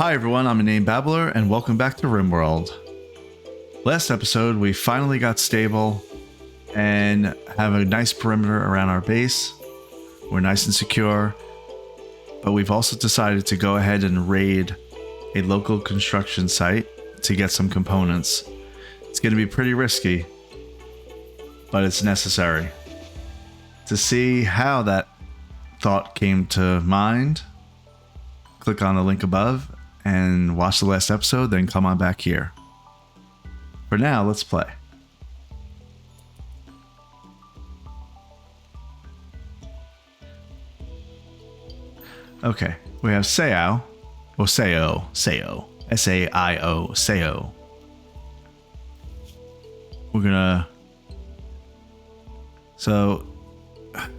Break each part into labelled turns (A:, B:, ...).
A: Hi everyone, I'm a name babbler and welcome back to RimWorld. Last episode we finally got stable and have a nice perimeter around our base. We're nice and secure, but we've also decided to go ahead and raid a local construction site to get some components. It's going to be pretty risky, but it's necessary. To see how that thought came to mind, click on the link above and watch the last episode, then come on back here. For now, let's play. Okay, we have Sao, or Sao, S-A-I-O, Sao. We're gonna... So,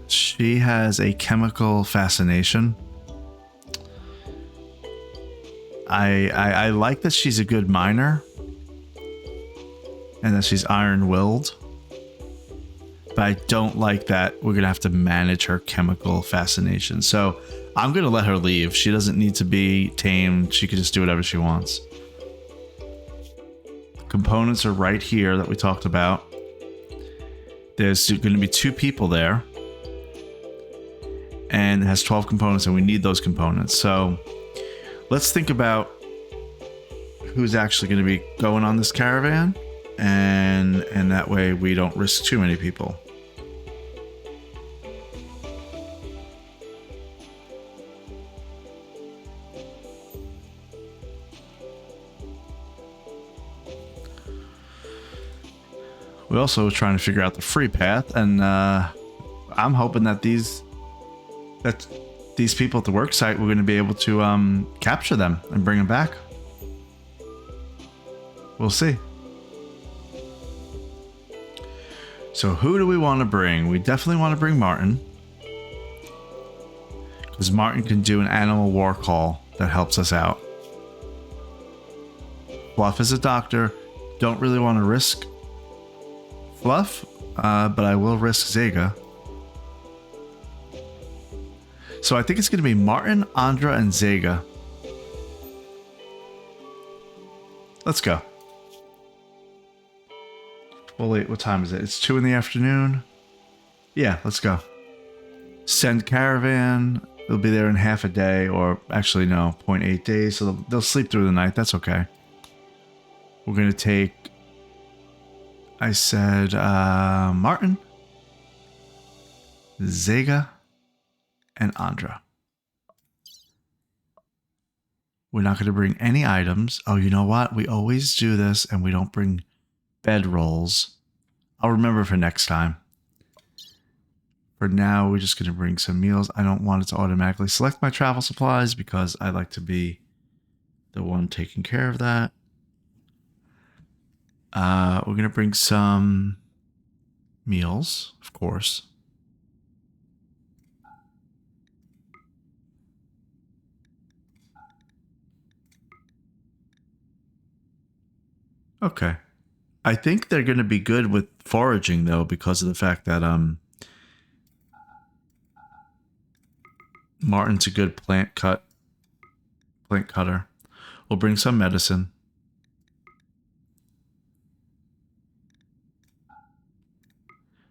A: she has a chemical fascination. I like that she's a good miner and that she's iron-willed, but I don't like that we're gonna have to manage her chemical fascination. So I'm gonna let her leave. She doesn't need to be tamed. She can just do whatever she wants. Components are right here that we talked about. There's going to be 2 people there, and it has 12 components, and we need those components. So let's think about who's actually going to be going on this caravan, and that way we don't risk too many people. We also are trying to figure out the free path, and I'm hoping that these people at the work site, we're going to be able to capture them and bring them back. We'll see. So who do we want to bring? We definitely want to bring Martin, because Martin can do an animal war call that helps us out. Fluff is a doctor. Don't really want to risk Fluff, but I will risk Zega. So I think it's going to be Martin, Andra, and Zega. Let's go. Well, wait, what time is it? It's 2 in the afternoon. Yeah, let's go. Send caravan. They'll be there in half a day, or actually no, 0.8 days. So they'll sleep through the night. That's okay. We're going to take... I said Martin, Zega, and Andra. We're not going to bring any items. Oh, you know what? We always do this and we don't bring bed rolls. I'll remember for next time. For now, we're just going to bring some meals. I don't want it to automatically select my travel supplies because I like to be the one taking care of that. We're going to bring some meals, of course. Okay. I think they're going to be good with foraging, though, because of the fact that Martin's a good plant cutter. We'll bring some medicine.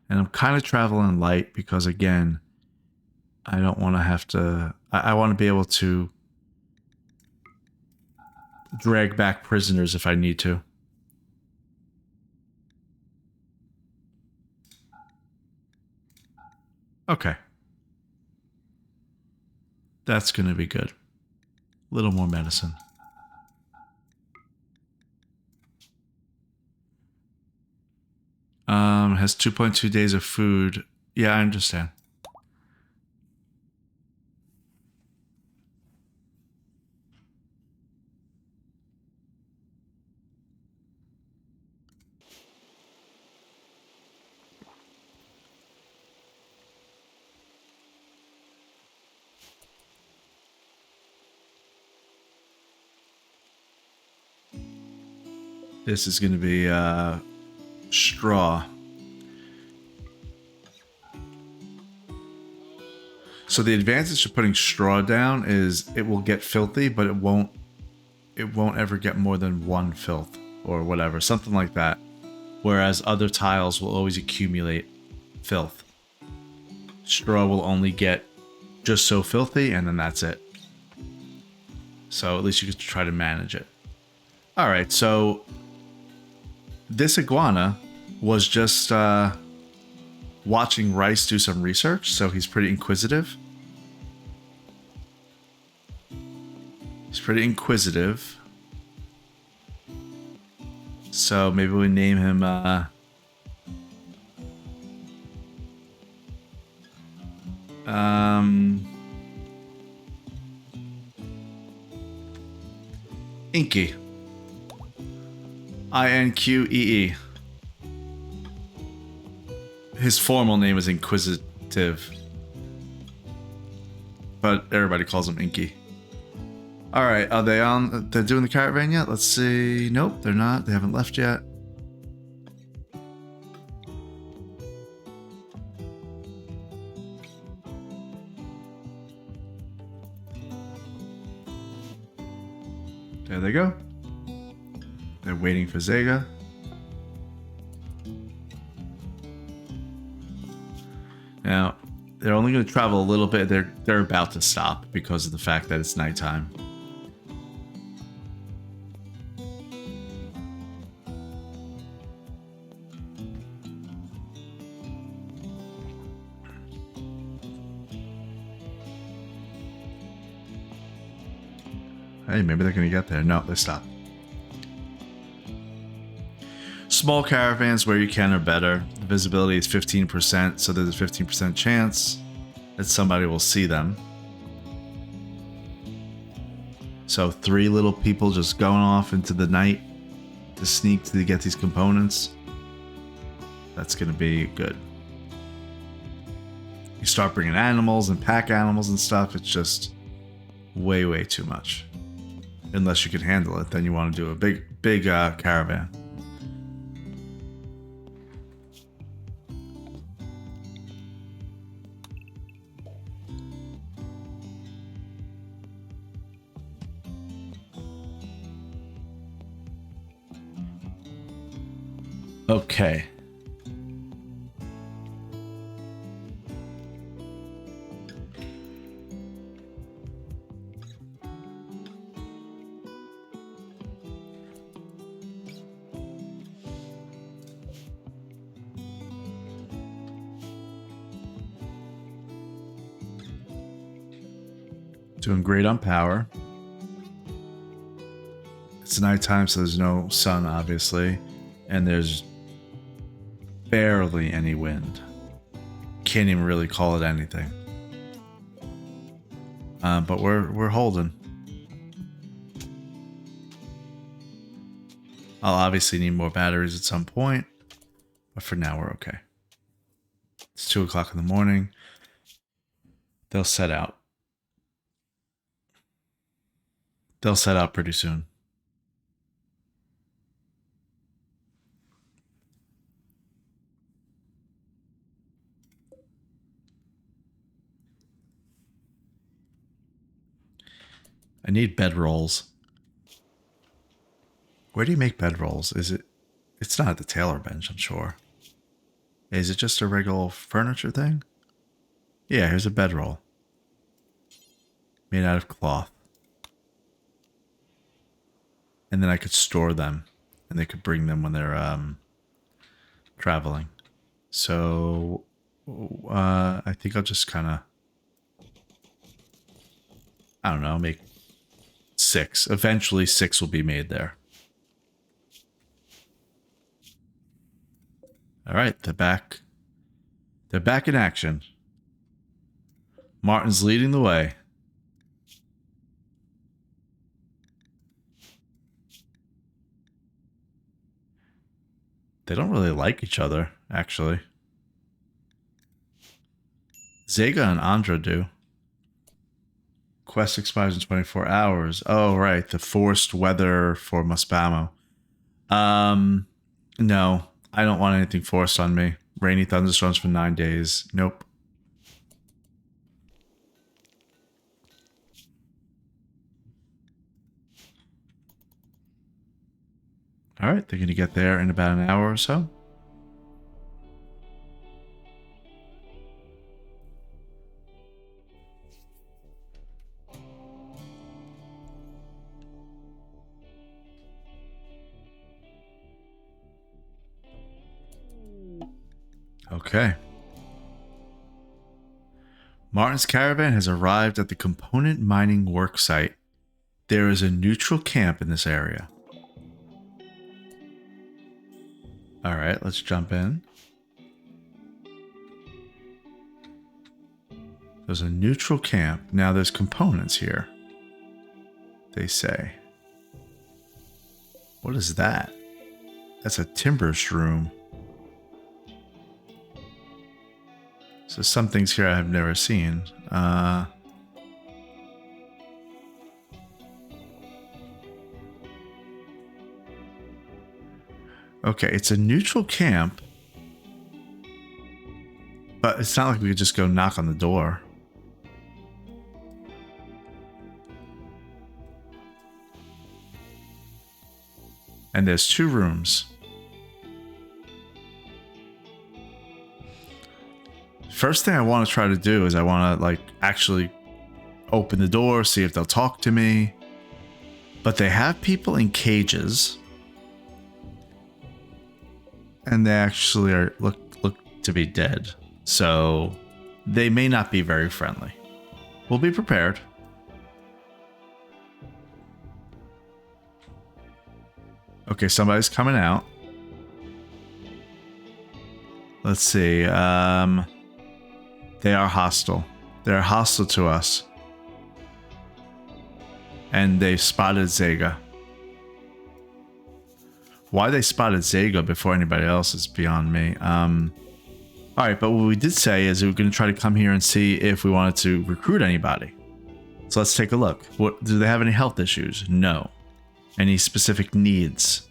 A: And I'm kind of traveling light because, again, I don't want to have to... I want to be able to drag back prisoners if I need to. Okay. That's going to be good. A little more medicine. Has 2.2 days of food. Yeah, I understand. This is going to be straw. So the advantage of putting straw down is it will get filthy, but it won't it won't ever get more than 1 filth or whatever, something like that. Whereas other tiles will always accumulate filth. Straw will only get just so filthy, and then that's it. So at least you can try to manage it. All right, so this iguana was just watching Rice do some research, so he's pretty inquisitive. So maybe we name him Inky. Inquee. His formal name is Inquisitive, but everybody calls him Inky. All right, are they on? They're doing the caravan yet? Let's see. Nope, they're not. They haven't left yet. There they go. They're waiting for Zega. Now, they're only going to travel a little bit. They're about to stop because of the fact that it's nighttime. Hey, maybe they're going to get there. No, they stopped. Small caravans where you can are better. The visibility is 15%, so there's a 15% chance that somebody will see them. So 3 little people just going off into the night to sneak to get these components. That's going to be good. You start bringing animals and pack animals and stuff, it's just way, way too much. Unless you can handle it, then you want to do a big caravan. Okay. Doing great on power. It's nighttime, so there's no sun, obviously, and there's barely any wind. Can't even really call it anything. But we're holding. I'll obviously need more batteries at some point, but for now we're okay. It's 2 o'clock in the morning. They'll set out. They'll set out pretty soon. I need bedrolls. Where do you make bedrolls? Is it? It's not at the tailor bench, I'm sure. Is it just a regular furniture thing? Yeah, here's a bedroll. Made out of cloth. And then I could store them, and they could bring them when they're traveling. So I think I'll just kind of, I don't know, make 6. Eventually 6 will be made there. All right, they're back. They're back in action. Martin's leading the way. They don't really like each other, actually. Zega and Andra do. Quest expires in 24 hours. Oh, right. The forced weather for Muspamo. No. I don't want anything forced on me. Rainy thunderstorms for 9 days. Nope. All right, they're going to get there in about an hour or so. Okay. Martin's caravan has arrived at the component mining work site. There is a neutral camp in this area. All right, let's jump in. There's a neutral camp. Now there's components here. They say. What is that? That's a timber shroom. So some things here I have never seen. Okay, it's a neutral camp. But it's not like we could just go knock on the door. And there's 2 rooms. First thing I want to try to do is I want to like actually open the door, see if they'll talk to me. But they have people in cages. And they actually are look to be dead. So they may not be very friendly. We'll be prepared. Okay, somebody's coming out. Let's see. They are hostile. They're hostile to us. And they spotted Zega. Why they spotted Zega before anybody else is beyond me. Alright, but what we did say is we were going to try to come here and see if we wanted to recruit anybody. So let's take a look. Do they have any health issues? No. Any specific needs?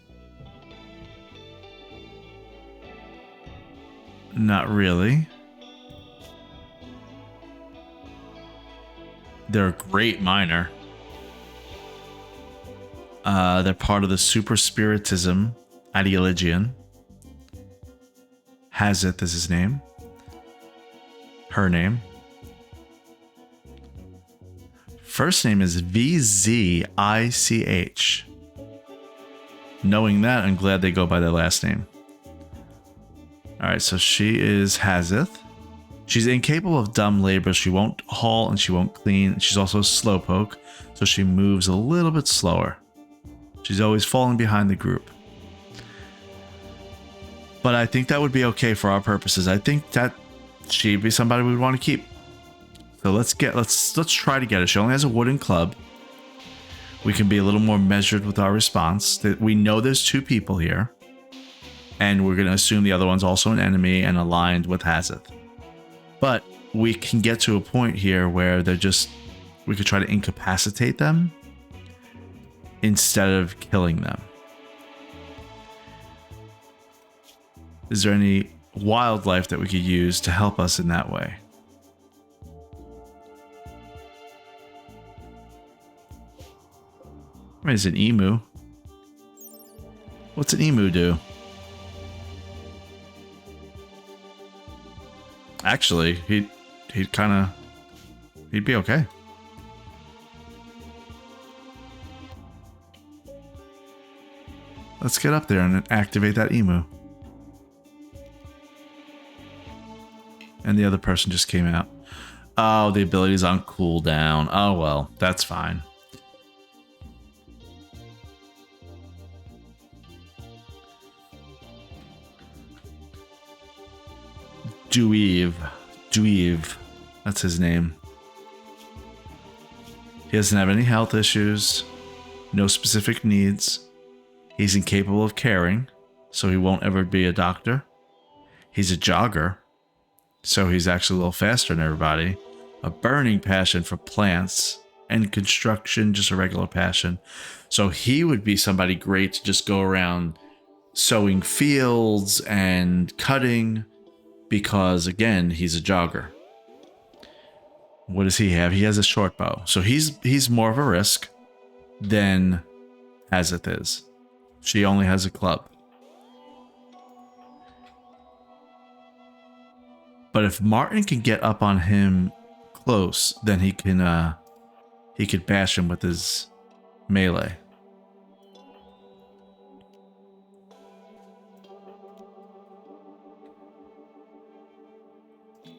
A: Not really. They're a great miner. They're part of the super spiritism ideologian. Hazith is his name. Her name. First name is VZICH. Knowing that, I'm glad they go by their last name. Alright, so she is Hazith. She's incapable of dumb labor. She won't haul and she won't clean. She's also a slowpoke, so she moves a little bit slower. She's always falling behind the group. But I think that would be okay for our purposes. I think that she'd be somebody we'd want to keep. So let's try to get her. She only has a wooden club. We can be a little more measured with our response. That we know there's 2 people here. And we're going to assume the other one's also an enemy and aligned with Hazith. But we can get to a point here where we could try to incapacitate them instead of killing them. Is there any wildlife that we could use to help us in that way? I mean, it's an emu. What's an emu do? Actually, he'd be okay. Let's get up there and activate that emu. And the other person just came out. Oh, the ability's on cooldown. Oh well, that's fine. Dweeb. That's his name. He doesn't have any health issues, no specific needs. He's incapable of caring, so he won't ever be a doctor. He's a jogger, so he's actually a little faster than everybody. A burning passion for plants and construction, just a regular passion. So he would be somebody great to just go around sowing fields and cutting, because again, he's a jogger. What does he have? He has a short bow. So he's more of a risk than Hazith is. She only has a club. But if Martin can get up on him close, then he could bash him with his melee.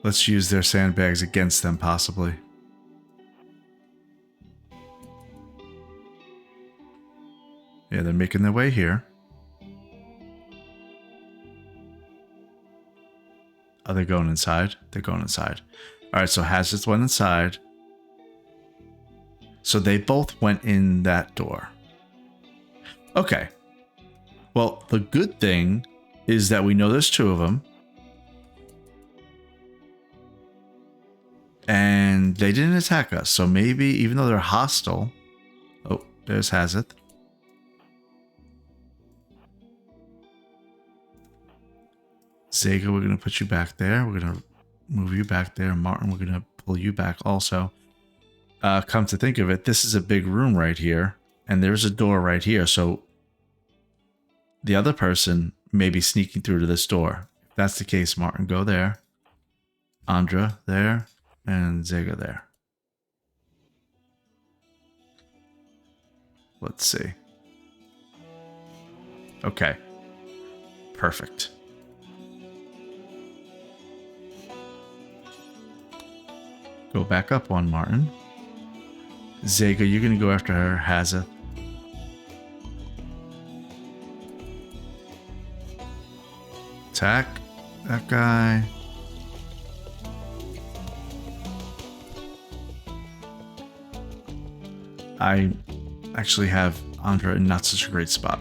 A: Let's use their sandbags against them, possibly. Yeah, they're making their way here. Are they going inside? They're going inside. All right, so Hazards went inside. So they both went in that door. Okay. Well, the good thing is that we know there's two of them. And they didn't attack us. So maybe, even though they're hostile... Oh, there's Hazard. Zega, we're going to put you back there. We're going to move you back there. Martin, we're going to pull you back also. Come to think of it, this is a big room right here. And there's a door right here. So the other person may be sneaking through to this door. If that's the case, Martin, go there. Andra there. And Zega there. Let's see. Okay. Perfect. Go back up one, Martin. Zega, you're going to go after her. Hazeth. Attack that guy. I actually have Andra in not such a great spot.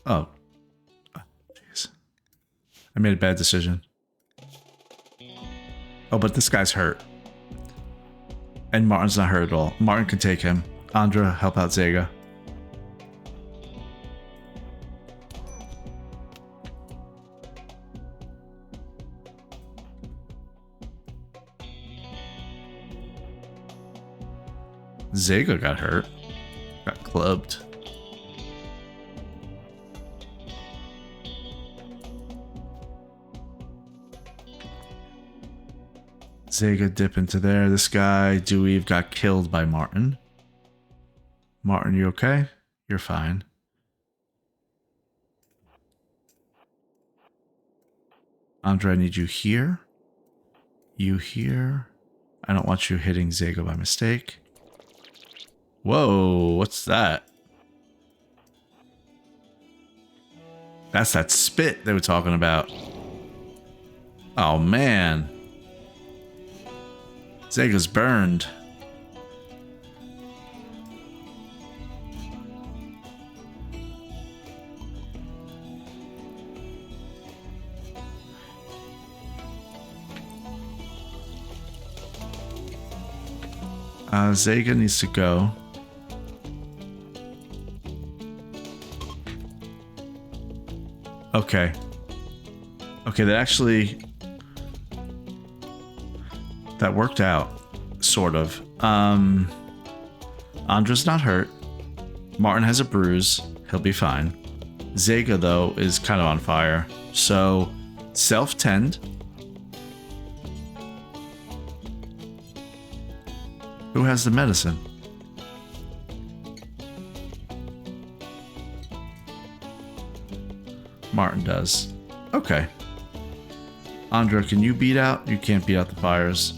A: Oh. Jeez. I made a bad decision. Oh, but this guy's hurt. And Martin's not hurt at all. Martin can take him. Andra, help out Zega. Zega got hurt. Got clubbed. Zega dip into there. This guy, Dewey, got killed by Martin. Martin, you okay? You're fine. Andra, I need you here. You here. I don't want you hitting Zega by mistake. Whoa, what's that? That's that spit they were talking about. Oh, man. Zega's burned. Zega needs to go. Okay. Okay, that worked out, sort of. Andra's not hurt. Martin has a bruise. He'll be fine. Zega, though, is kind of on fire. So, self-tend. Who has the medicine? Martin does. Okay. Andra, can you beat out? You can't beat out the fires.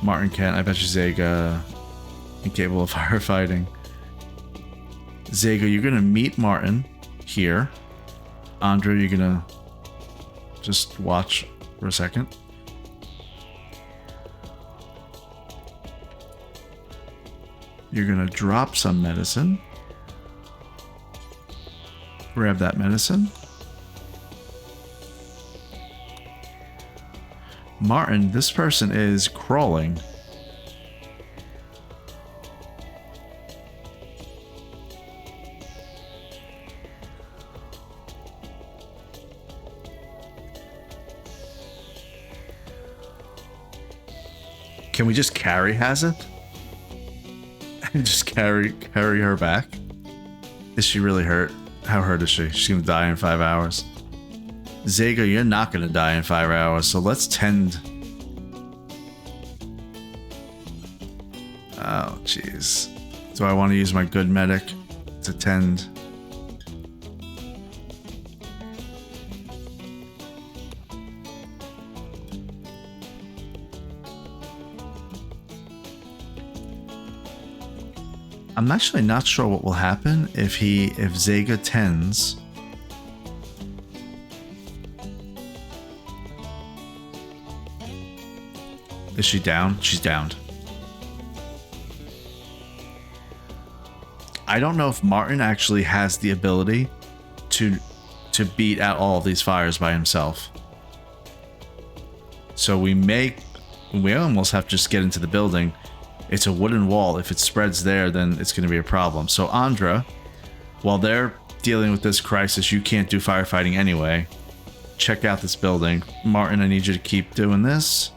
A: Martin can't. I bet you Zega incapable of firefighting. Zega, you're gonna meet Martin here. Andra, you're gonna just watch for a second. You're gonna drop some medicine. Grab that medicine. Martin, this person is crawling. Can we just carry Hazeth? And just carry her back? Is she really hurt? How hurt is she? She's gonna die in 5 hours. Zega, you're not gonna die in 5 hours, so let's tend. Oh, jeez. Do I want to use my good medic to tend? I'm actually not sure what will happen if Zega tends. Is she down? She's downed. I don't know if Martin actually has the ability to beat out all of these fires by himself. So we almost have to just get into the building. It's a wooden wall. If it spreads there, then it's going to be a problem. So Andra, while they're dealing with this crisis, you can't do firefighting anyway. Check out this building. Martin, I need you to keep doing this.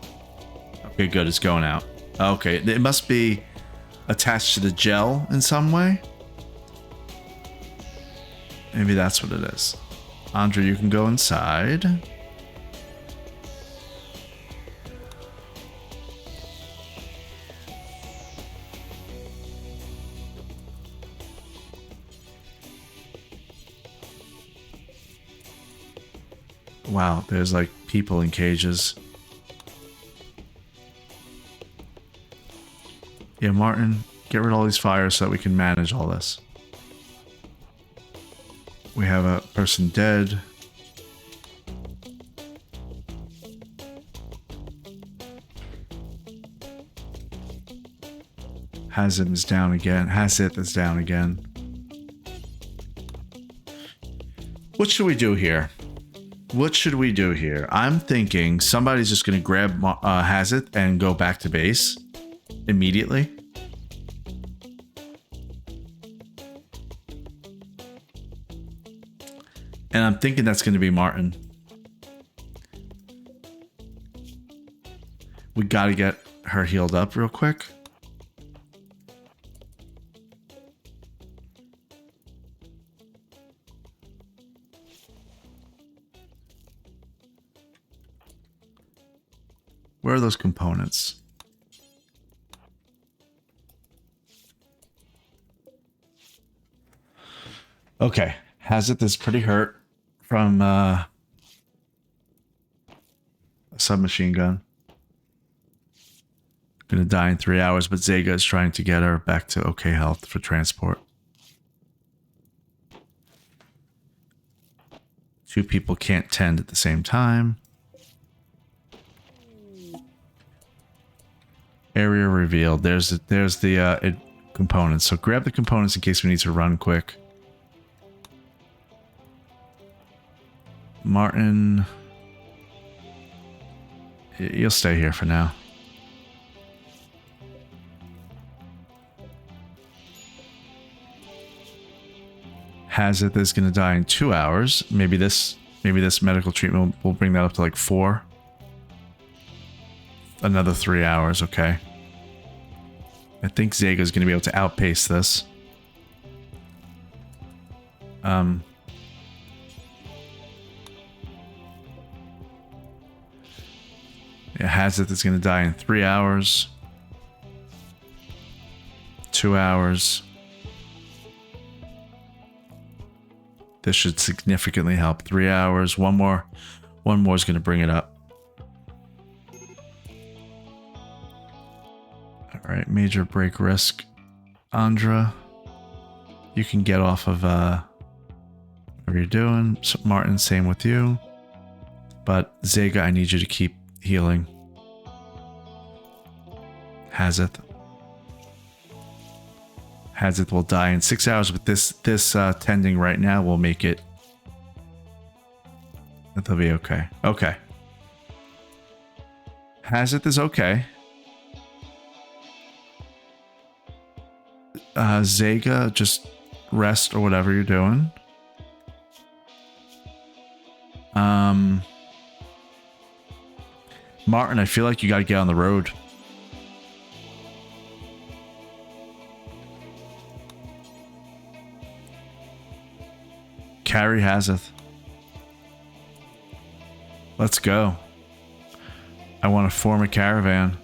A: Okay, good. It's going out. Okay, it must be attached to the gel in some way. Maybe that's what it is. Andra, you can go inside. Wow, there's like people in cages. Yeah, Martin, get rid of all these fires so that we can manage all this. We have a person dead. Hazeth is down again. Hazeth is down again. What should we do here? What should we do here? I'm thinking somebody's just going to grab Hazeth and go back to base immediately. And I'm thinking that's going to be Martin. We got to get her healed up real quick. Where are those components? Okay, Hazeth is pretty hurt from a submachine gun. Gonna die in 3 hours, but Zega is trying to get her back to okay health for transport. 2 people can't tend at the same time. Area revealed. There's the components. So grab the components in case we need to run quick. Martin, you'll stay here for now. Hazeth is going to die in 2 hours. Maybe this medical treatment will bring that up to like 4. Another 3 hours, okay. I think Zega is going to be able to outpace this. Yeah, Hazeth is going to die in 3 hours. 2 hours. This should significantly help. 3 hours. One more is going to bring it up. Alright, major break risk. Andra, you can get off of whatever you're doing. So Martin, same with you. But Zega, I need you to keep healing. Hazeth will die in 6 hours, but this tending right now will make it. That'll be okay. Okay. Hazeth is okay. Zega, just rest or whatever you're doing. Martin, I feel like you got to get on the road. carry Hazeth. Let's go. I want to form a caravan.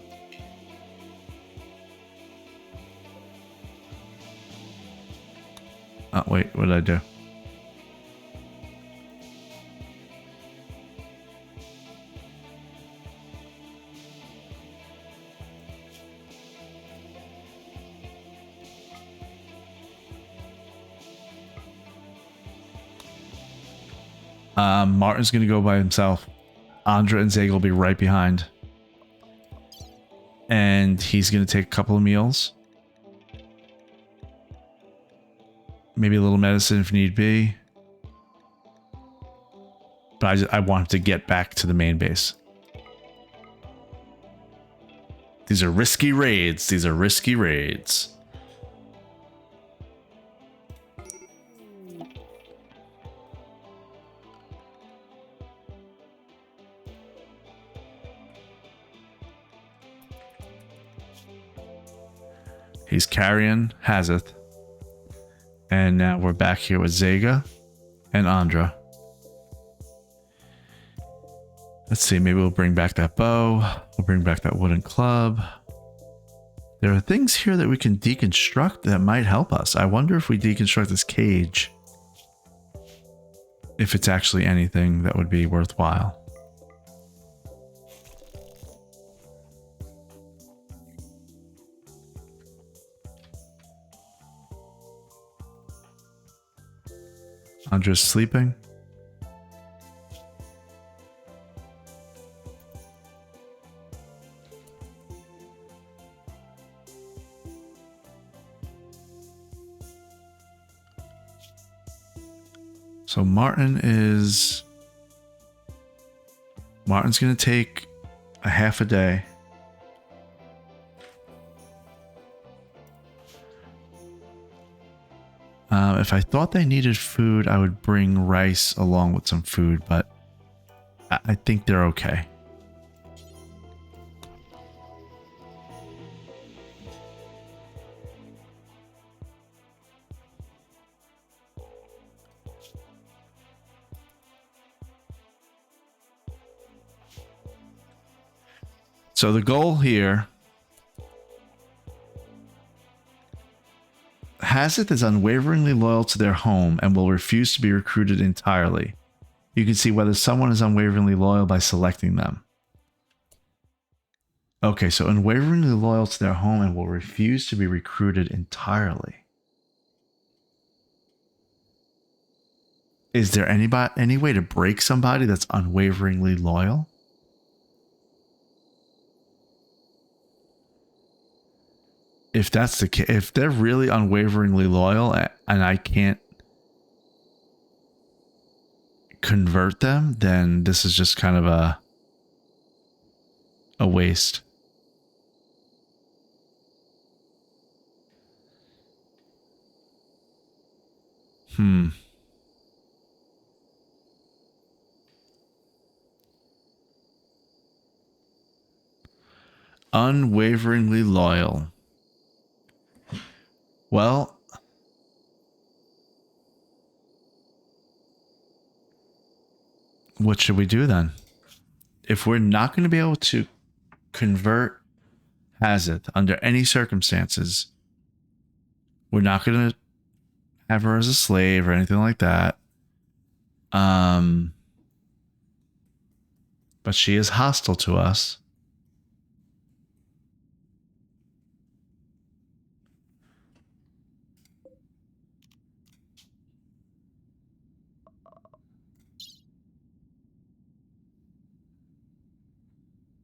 A: Oh, wait, what did I do? Martin's going to go by himself. Andra and Zega will be right behind. And he's going to take a couple of meals. Maybe a little medicine if need be. But I want him to get back to the main base. These are risky raids. These are risky raids. He's carrying Hazeth. And now we're back here with Zega and Andra. Let's see, maybe we'll bring back that bow. We'll bring back that wooden club. There are things here that we can deconstruct that might help us. I wonder if we deconstruct this cage, if it's actually anything that would be worthwhile. Andra's sleeping. So Martin's going to take a half a day. If I thought they needed food, I would bring rice along with some food, but I think they're okay. So the goal here, Hazeth is unwaveringly loyal to their home and will refuse to be recruited entirely. You can see whether someone is unwaveringly loyal by selecting them. Okay, so unwaveringly loyal to their home and will refuse to be recruited entirely. Is there any way to break somebody that's unwaveringly loyal? If that's the case, if they're really unwaveringly loyal and I can't convert them, then this is just kind of a waste. Unwaveringly loyal. Well, what should we do then? If we're not going to be able to convert Hazeth under any circumstances, we're not going to have her as a slave or anything like that. But she is hostile to us.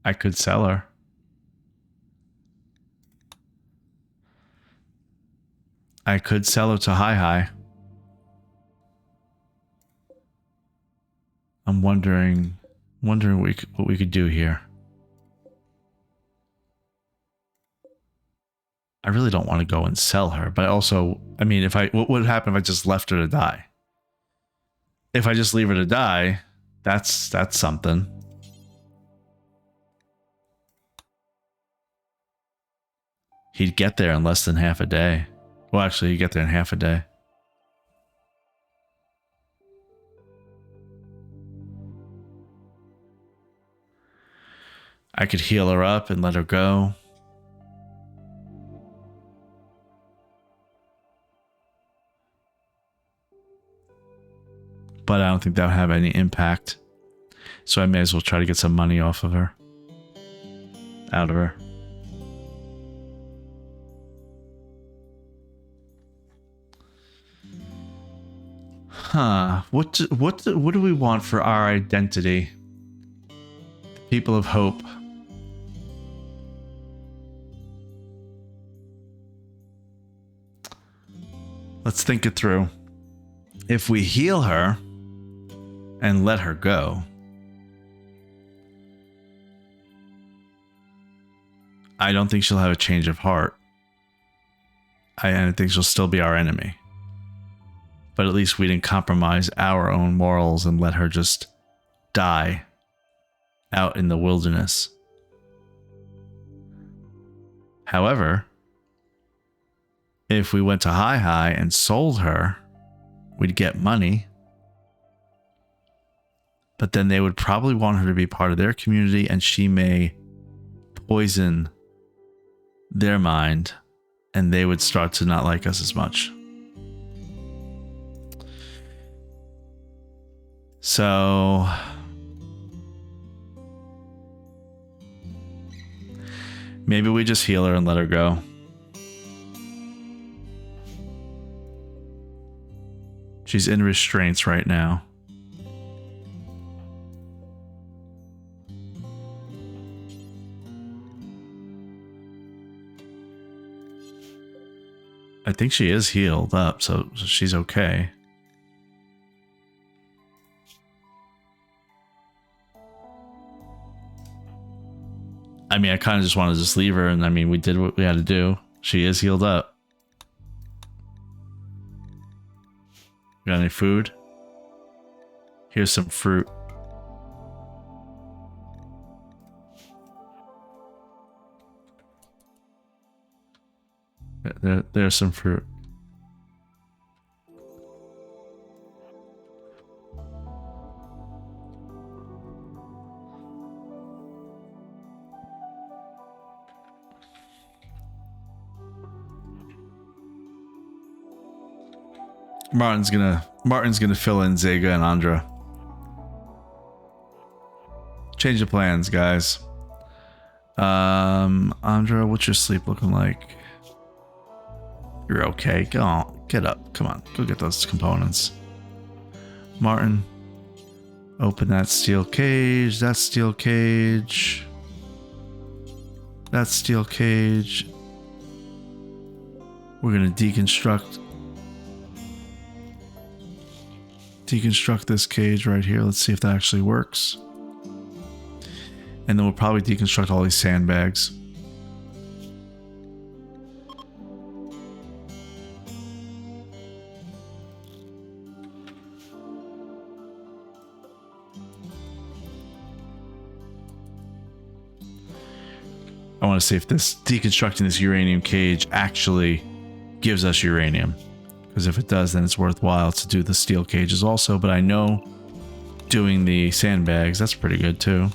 A: I could sell her. I could sell her to Hi. I'm wondering what we could do here. I really don't want to go and sell her, but also, I mean, what would happen if I just left her to die? If I just leave her to die, that's something. He'd get there in less than half a day. Well, actually, he'd get there in half a day. I could heal her up and let her go. But I don't think that would have any impact. So I may as well try to get some money off of her. Out of her. Huh. What do we want for our identity? People of hope. Let's think it through. If we heal her and let her go, I don't think she'll have a change of heart. I think she'll still be our enemy. But at least we didn't compromise our own morals and let her just die out in the wilderness. However, if we went to Hi and sold her, we'd get money. But then they would probably want her to be part of their community, and she may poison their mind, and they would start to not like us as much. So maybe we just heal her and let her go. She's in restraints right now. I think she is healed up, so she's okay. I mean, I kind of just wanted to just leave her, and I mean, we did what we had to do. She is healed up. Got any food? Here's some fruit. There's some fruit. Martin's gonna fill in Zega and Andra. Change of plans, guys. Andra, what's your sleep looking like? You're okay. Go on, get up. Come on, go get those components. Martin, open that steel cage. That steel cage. That steel cage. We're gonna deconstruct this cage right here. Let's see if that actually works. And then we'll probably deconstruct all these sandbags. I want to see if this deconstructing this uranium cage actually gives us uranium. Because if it does, then it's worthwhile to do the steel cages also. But I know doing the sandbags, that's pretty good too.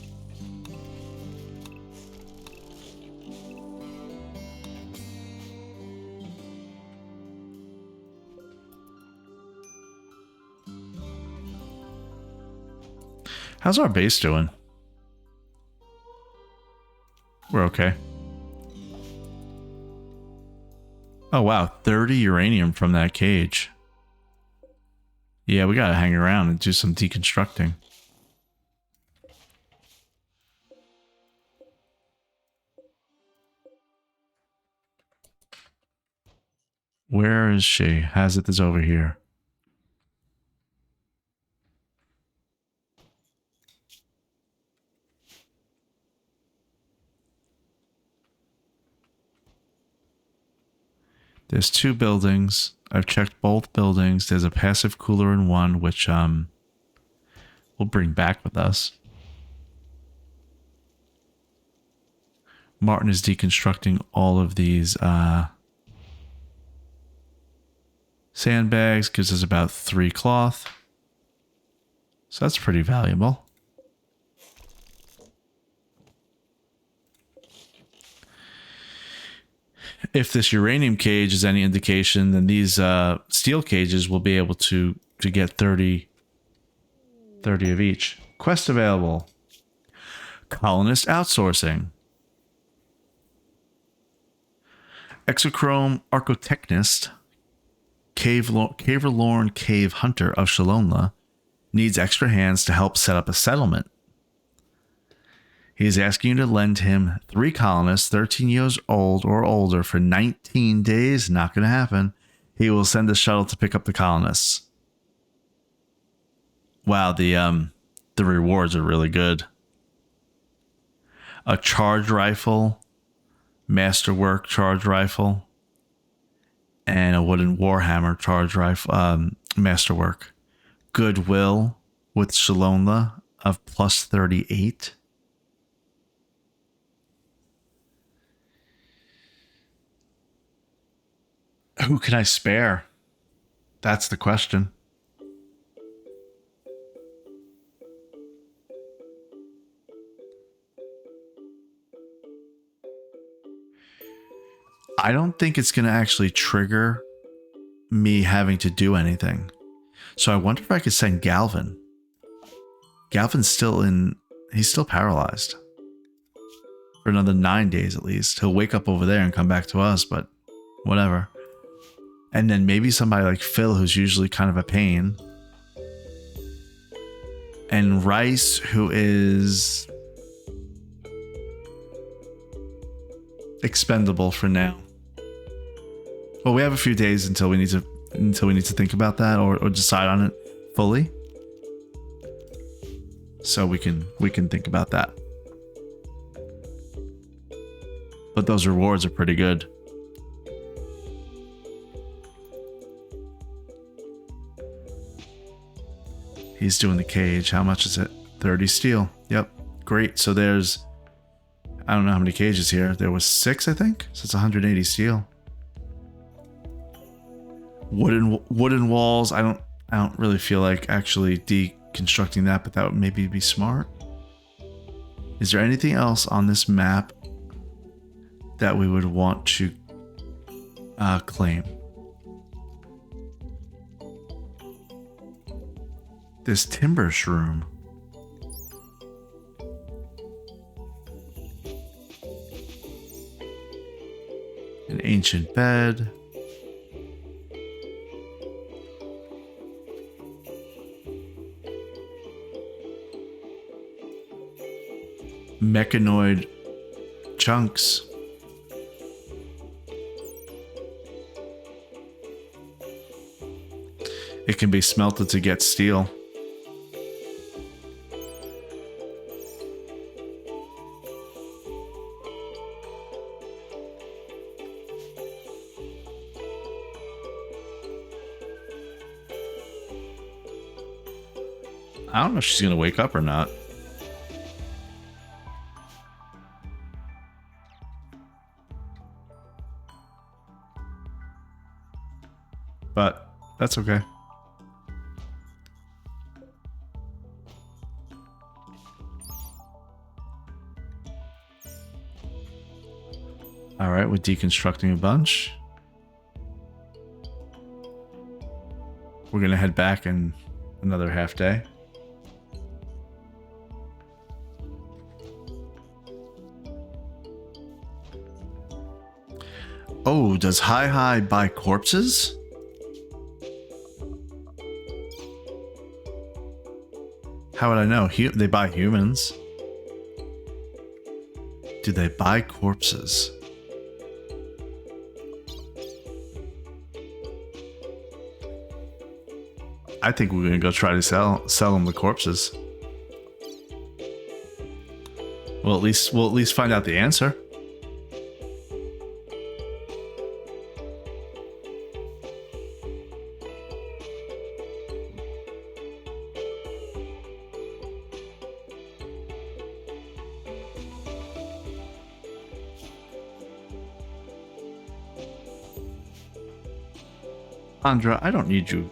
A: How's our base doing? We're okay. Oh wow, 30 uranium from that cage. Yeah, we gotta hang around and do some deconstructing. Where is she? Hazit is over here. There's 2 buildings. I've checked both buildings. There's a passive cooler in one, which we'll bring back with us. Martin is deconstructing all of these sandbags. Gives us about 3 cloth. So that's pretty valuable. If this uranium cage is any indication, then these steel cages will be able to get 30 of each. Quest available. Colonist outsourcing. Exochrome Archotechnist, Caverlorn Cave Hunter of Shalonla, needs extra hands to help set up a settlement. He is asking you to lend him 3 colonists, 13 years old or older, for 19 days. Not going to happen. He will send a shuttle to pick up the colonists. Wow, the rewards are really good. A charge rifle, masterwork charge rifle, and a wooden warhammer charge rifle, masterwork. Goodwill with Shalonla of plus 38. Who can I spare? That's the question. I don't think it's going to actually trigger me having to do anything. So I wonder if I could send Galvin. Galvin's he's still paralyzed. For another 9 days at least. He'll wake up over there and come back to us, but whatever. And then maybe somebody like Phil, who's usually kind of a pain. And Rice, who is expendable for now. Well, we have a few days until we need to think about that or decide on it fully. So we can think about that. But those rewards are pretty good. He's doing the cage. How much is it? 30 steel. Yep. Great. So there's, I don't know how many cages here. There was 6, I think. So it's 180 steel. Wooden walls. I don't really feel like actually deconstructing that, but that would maybe be smart. Is there anything else on this map that we would want to claim? This timber shroom. An ancient bed. Mechanoid chunks. It can be smelted to get steel. I don't know if she's going to wake up or not. But that's okay. All right, we're deconstructing a bunch. We're going to head back in another half day. Oh, does Hi buy corpses? How would I know? They buy humans. Do they buy corpses? I think we're gonna go try to sell them the corpses. We'll at least find out the answer. Andra, I don't need you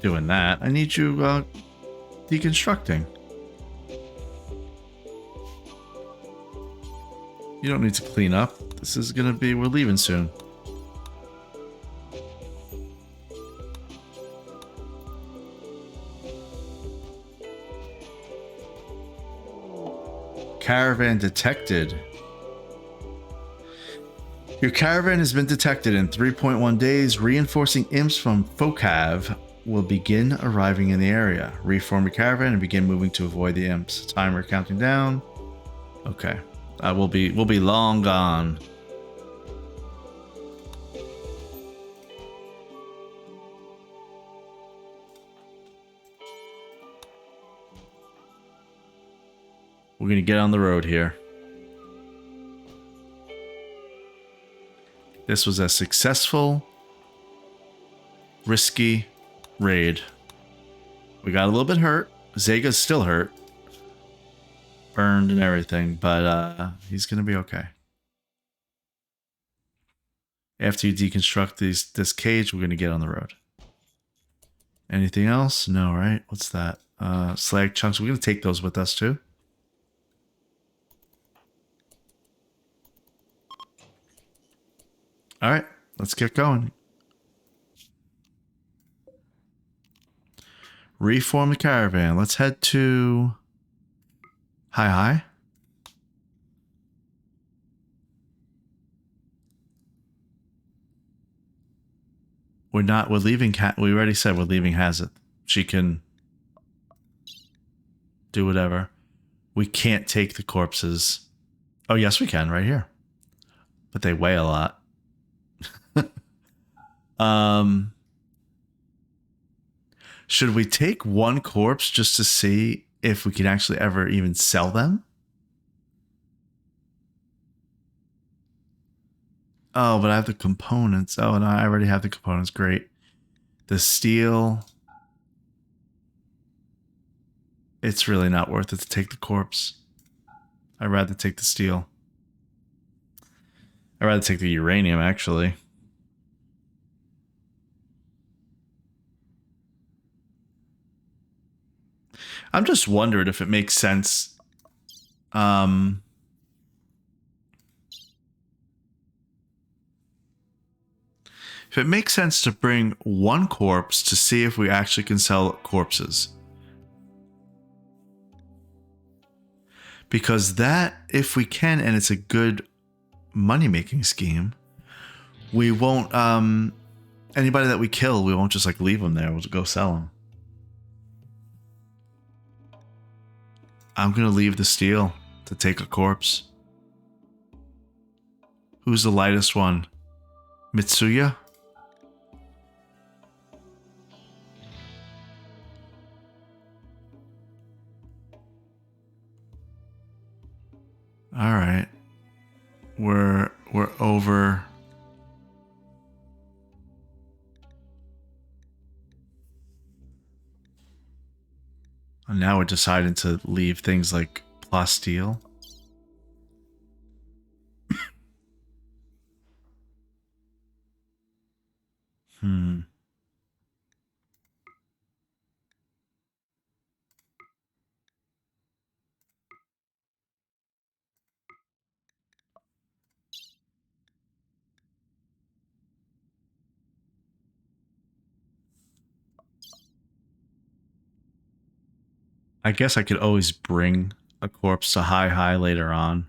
A: doing that. I need you deconstructing. You don't need to clean up. This is gonna be, we're leaving soon. Caravan detected. Your caravan has been detected in 3.1 days. Reinforcing imps from Focav will begin arriving in the area. Reform your caravan and begin moving to avoid the imps. Timer counting down. Okay. We'll be long gone. We're gonna get on the road here. This was a successful, risky raid. We got a little bit hurt. Zega's still hurt. Burned and everything, but he's gonna be okay. After you deconstruct this cage, we're gonna get on the road. Anything else? No, right? What's that? Slag chunks. We're gonna take those with us too. All right, let's get going. Reform the caravan. Let's head to Hi. We're leaving we already said we're leaving Hazard. She can do whatever. We can't take the corpses. Oh, yes, we can right here. But they weigh a lot. Should we take one corpse just to see if we can actually ever even sell them? Oh, but I have the components. Oh, no, I already have the components. Great. The steel. It's really not worth it to take the corpse. I'd rather take the steel. I'd rather take the uranium, actually. I'm just wondering if it makes sense. If it makes sense to bring one corpse to see if we actually can sell corpses. Because that, if we can, and it's a good money-making scheme, we won't, anybody that we kill, we won't just like leave them there. We'll go sell them. I'm going to leave the steel to take a corpse. Who's the lightest one? Mitsuya? All right. We're over. And now we're deciding to leave things like plasteel. I guess I could always bring a corpse to Hi later on.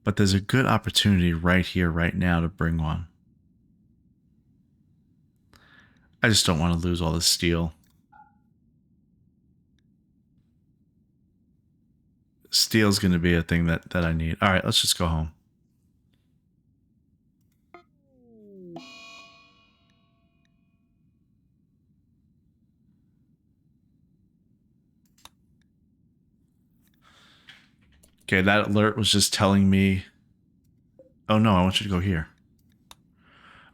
A: But there's a good opportunity right here, right now to bring one. I just don't want to lose all this steel. Steel's going to be a thing that I need. All right, let's just go home. Okay, that alert was just telling me... Oh no, I want you to go here. I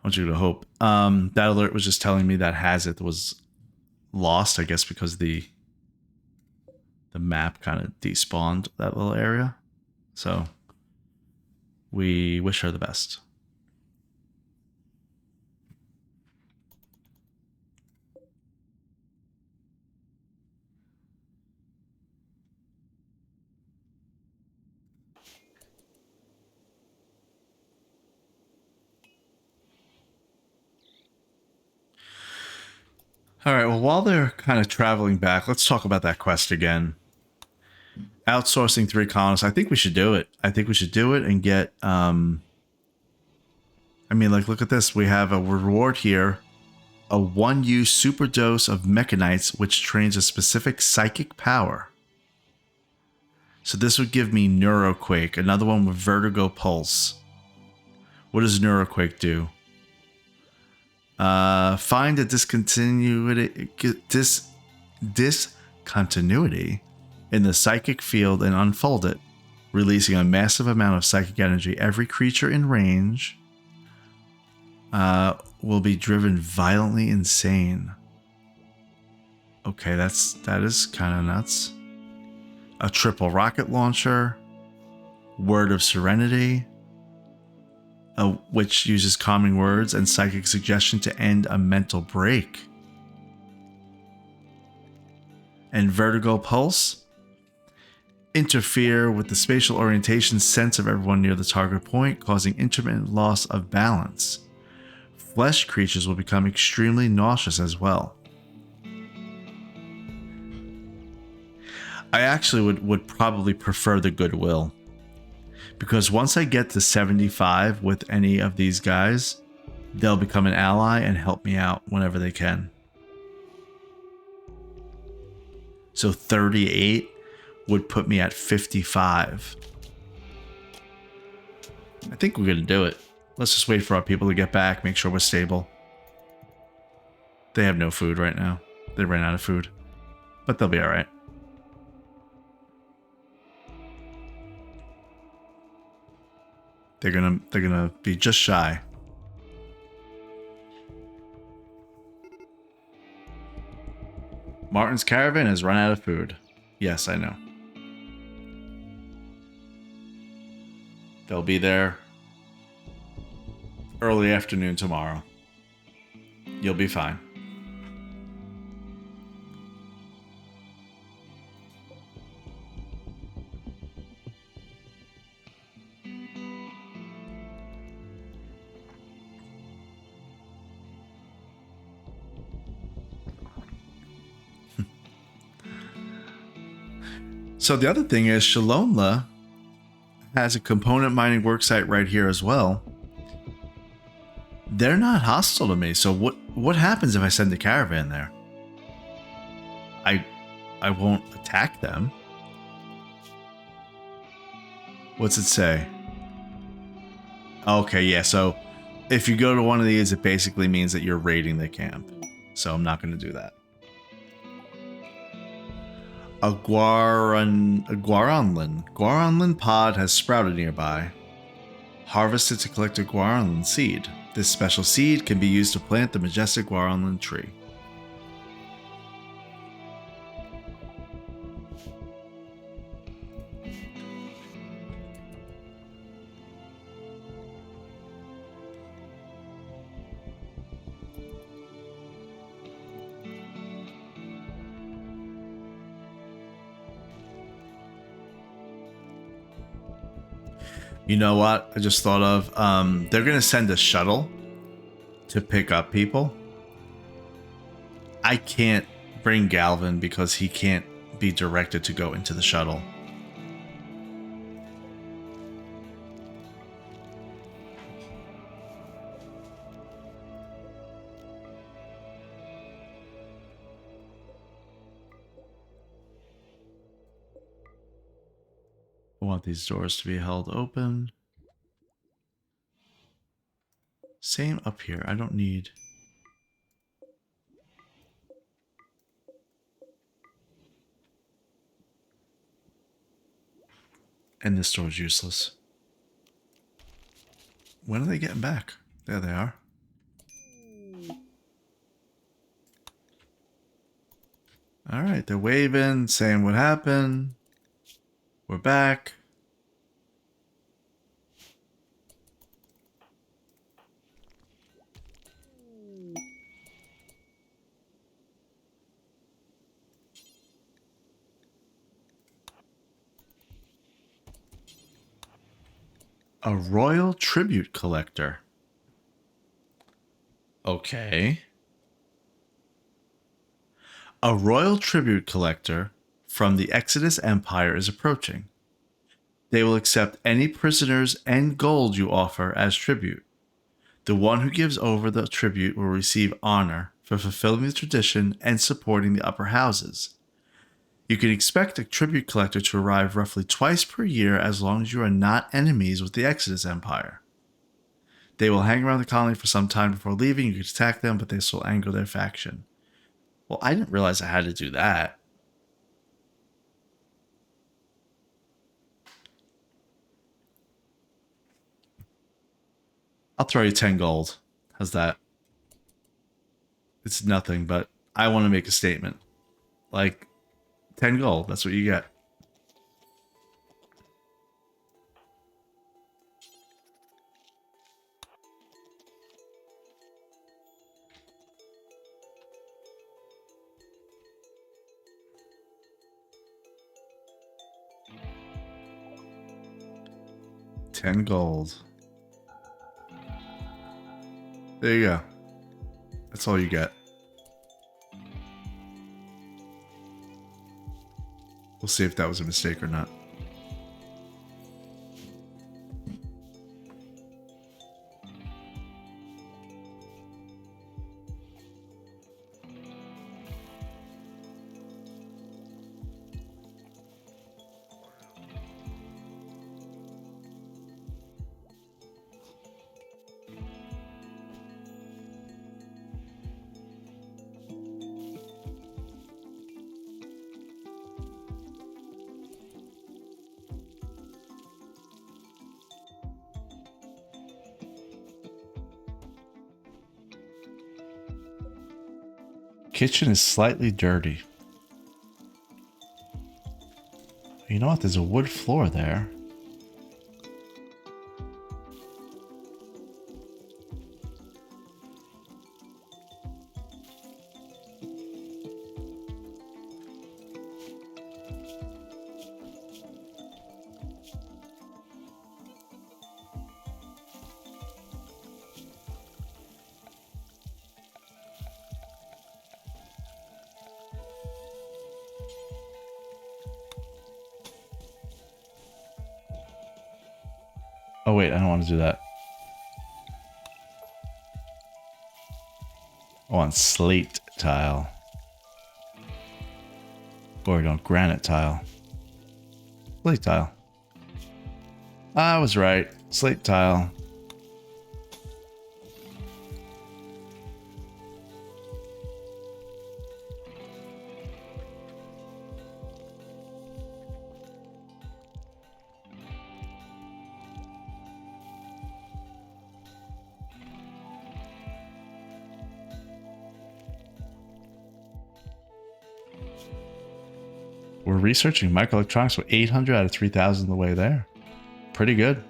A: want you to hope. That alert was just telling me that Hazard was lost, I guess, because the map kind of despawned that little area. So we wish her the best. All right, well, while they're kind of traveling back, let's talk about that quest again. Outsourcing 3 colonists. I think we should do it. I think we should do it and get, I mean, like, look at this. We have a reward here. A 1U super dose of mechanites, which trains a specific psychic power. So this would give me Neuroquake, another one with Vertigo Pulse. What does Neuroquake do? Find a discontinuity in the psychic field and unfold it, releasing a massive amount of psychic energy. Every creature in range will be driven violently insane. Okay, that is kind of nuts. A triple rocket launcher, Word of Serenity, which uses calming words and psychic suggestion to end a mental break. And Vertigo Pulse, interfere with the spatial orientation sense of everyone near the target point, causing intermittent loss of balance. Flesh creatures will become extremely nauseous as well. I actually would probably prefer the Goodwill, because once I get to 75 with any of these guys, they'll become an ally and help me out whenever they can. So 38 would put me at 55. I think we're going to do it. Let's just wait for our people to get back, make sure we're stable. They have no food right now. They ran out of food, but they'll be all right. They're gonna be just shy. Martin's caravan has run out of food. Yes, I know. They'll be there early afternoon tomorrow. You'll be fine. So the other thing is Shalomla has a component mining worksite right here as well. They're not hostile to me. So what happens if I send the caravan there? I won't attack them. What's it say? Okay, yeah, so if you go to one of these, it basically means that you're raiding the camp. So I'm not going to do that. A Guaranlin pod has sprouted nearby. Harvest it to collect a Guaranlin seed. This special seed can be used to plant the majestic Guaranlin tree. You know what? I just thought of, they're going to send a shuttle to pick up people. I can't bring Galvin because he can't be directed to go into the shuttle. I want these doors to be held open. Same up here. I don't need... And this door is useless. When are they getting back? There they are. Alright, they're waving, saying what happened. We're back. A royal tribute collector. Okay. A royal tribute collector from the Exodus Empire is approaching. They will accept any prisoners and gold you offer as tribute. The one who gives over the tribute will receive honor for fulfilling the tradition and supporting the upper houses. You can expect a tribute collector to arrive roughly twice per year as long as you are not enemies with the Exodus Empire. They will hang around the colony for some time before leaving. You can attack them, but this will anger their faction. Well, I didn't realize I had to do that. I'll throw you 10 gold. How's that? It's nothing, but I want to make a statement. Like, 10 gold, that's what you get. $10 gold. There you go. That's all you get. We'll see if that was a mistake or not. Kitchen is slightly dirty. You know what? There's a wood floor there. Oh wait, I don't want to do that. I want slate tile. Or I don't granite tile. Slate tile. I was right. Slate tile. We're researching microelectronics with 800 out of 3,000 the way there. Pretty good.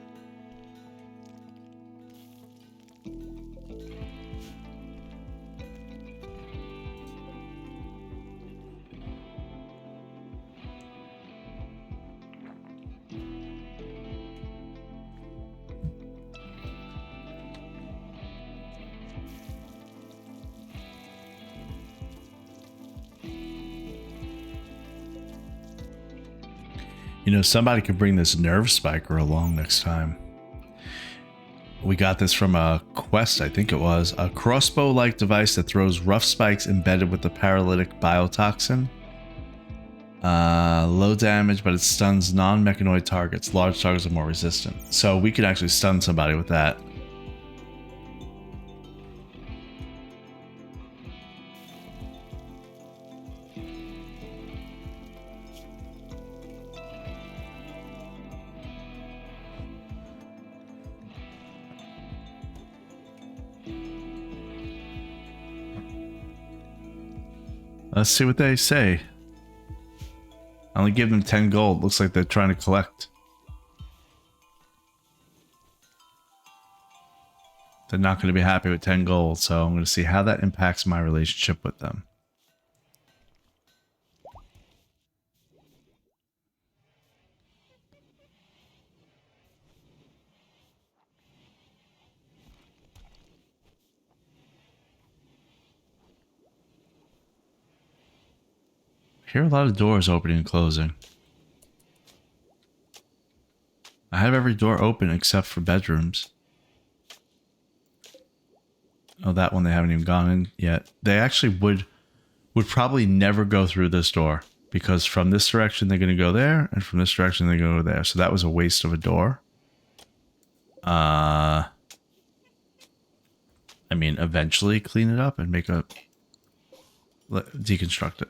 A: You know, somebody could bring this nerve spiker along next time. We got this from a quest, I think it was. A crossbow-like device that throws rough spikes embedded with the paralytic biotoxin. Low damage, but it stuns non-mechanoid targets. Large targets are more resistant. So we could actually stun somebody with that. Let's see what they say. I only give them 10 gold. Looks like they're trying to collect. They're not going to be happy with 10 gold, so I'm going to see how that impacts my relationship with them. hear a lot of doors opening and closing. I have every door open except for bedrooms. Oh, that one they haven't even gone in yet. They actually would probably never go through this door, because from this direction they're going to go there, and from this direction they go there. So that was a waste of a door. I mean, eventually clean it up and make a... deconstruct it.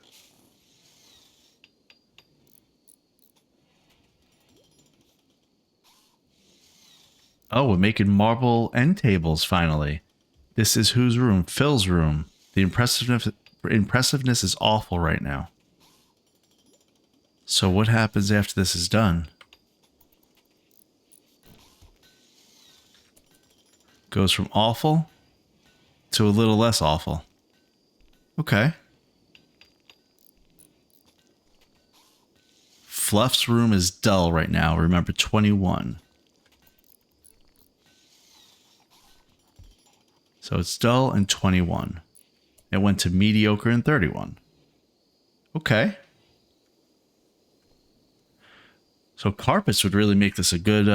A: Oh, we're making marble end tables finally. This is whose room? Phil's room. The impressiveness is awful right now. So what happens after this is done? Goes from awful to a little less awful. Okay. Fluff's room is dull right now. Remember, 21. So it's dull and 21. It went to mediocre and 31. Okay. So carpets would really make this a good,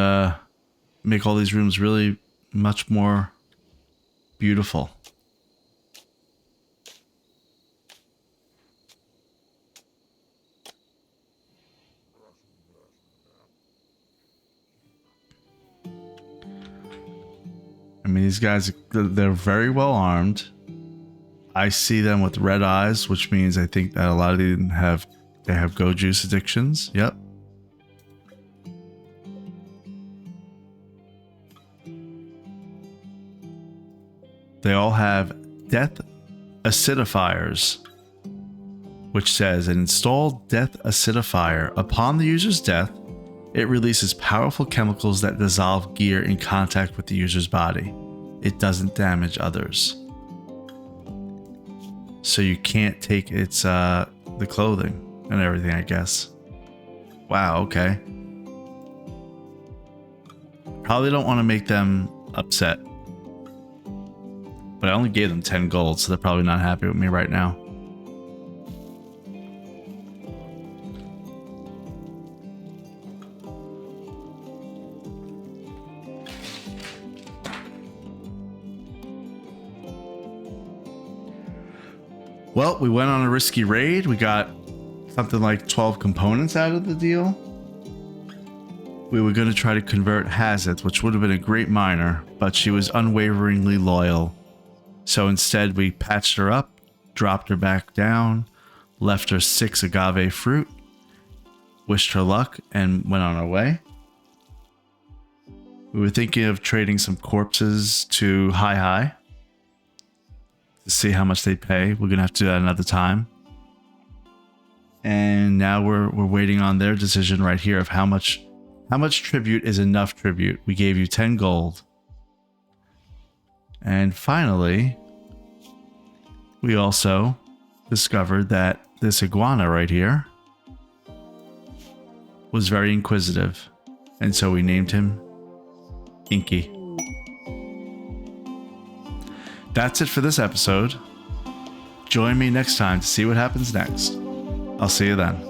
A: make all these rooms really much more beautiful. I mean, these guys, they're very well armed. I see them with red eyes, which means I think that a lot of them have go juice addictions. Yep. They all have death acidifiers, which says an installed death acidifier. Upon the user's death, it releases powerful chemicals that dissolve gear in contact with the user's body. It doesn't damage others. So you can't take its the clothing and everything, I guess. Wow, okay. Probably don't want to make them upset. But I only gave them 10 gold, so they're probably not happy with me right now. Well, we went on a risky raid. We got something like 12 components out of the deal. We were going to try to convert Hazeth, which would have been a great miner, but she was unwaveringly loyal. So instead, we patched her up, dropped her back down, left her 6 agave fruit, wished her luck, and went on our way. We were thinking of trading some corpses to Hi to see how much they pay. We're gonna have to do that another time. And now we're waiting on their decision right here of how much tribute is enough tribute. We gave you 10 gold. And finally, we also discovered that this iguana right here was very inquisitive. And so we named him Inky. That's it for this episode. Join me next time to see what happens next. I'll see you then.